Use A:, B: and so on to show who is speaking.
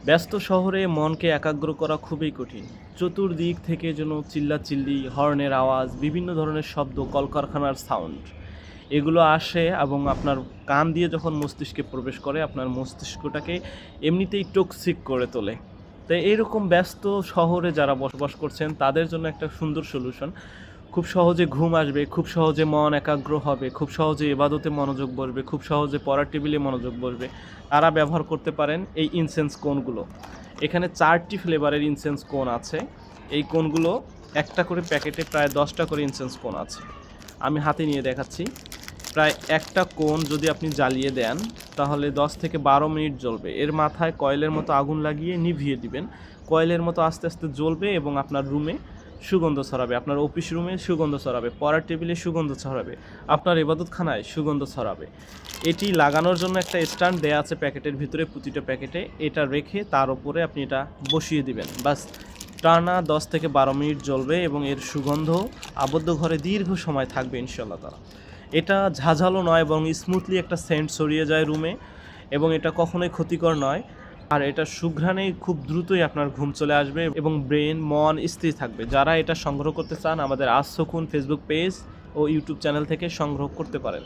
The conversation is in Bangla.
A: ব্যস্ত শহরে মনকে একাগ্র করা খুবই কঠিন। চতুর্দিক থেকে যেন চিল্লাচিল্লি, হর্নের আওয়াজ, বিভিন্ন ধরনের শব্দ, কলকারখানার সাউন্ড এগুলো আসে এবং আপনার কান দিয়ে যখন মস্তিষ্কে প্রবেশ করে আপনার মস্তিষ্কটাকে এমনিতেই টক্সিক করে তোলে। তাই এরকম ব্যস্ত শহরে যারা বসবাস করছেন তাদের জন্য একটা সুন্দর সলিউশন। খুব সহজে ঘুম আসবে, খুব সহজে মন একাগ্র হবে, খুব সহজে ইবাদতে মনোযোগ বসবে, খুব সহজে পড়ার টেবিলে মনোযোগ বসবে। তারা ব্যবহার করতে পারেন এই ইনসেন্স কোনগুলো। এখানে 4টি ফ্লেভারের ইনসেন্স কোন আছে। এই কোনগুলো একটা করে প্যাকেটে প্রায় 10টা করে ইনসেন্স কোন আছে। আমি হাতে নিয়ে দেখাচ্ছি। প্রায় একটা কোন যদি আপনি জ্বালিয়ে দেন তাহলে 10 থেকে 12 মিনিট জ্বলবে। এর মাথায় কয়েলের মতো আগুন লাগিয়ে নিভিয়ে দিবেন। কয়েলের মতো আস্তে আস্তে জ্বলবে এবং আপনার রুমে সুগন্ধ ছড়াবে, আপনার অফিস রুমে সুগন্ধ ছড়াবে, পড়ার টেবিলে সুগন্ধ ছড়াবে, আপনার ইবাদতখানায় সুগন্ধ ছড়াবে। এটি লাগানোর জন্য একটা স্ট্যান্ড দেয়া আছে প্যাকেটের ভিতরে, প্রতিটা প্যাকেটে। এটা রেখে তার উপরে আপনি এটা বসিয়ে দিবেন। বাস টানা 10 থেকে 12 মিনিট জ্বলবে এবং এর সুগন্ধ আবদ্ধ ঘরে দীর্ঘ সময় থাকবে ইনশাআল্লাহ তাআলা। এটা ঝাঁঝালো নয় এবং স্মুথলি একটা সেন্ট ছড়িয়ে যায় রুমে এবং এটা কখনোই ক্ষতিকর নয়। আর এটা সুঘ্রাণেই খুব দ্রুতই আপনার ঘুম চলে আসবে এবং ব্রেন, মন স্থির থাকবে। যারা এটা সংগ্রহ করতে চান আমাদের আজ সুকুন ফেসবুক পেজ ও ইউটিউব চ্যানেল থেকে সংগ্রহ করতে পারেন।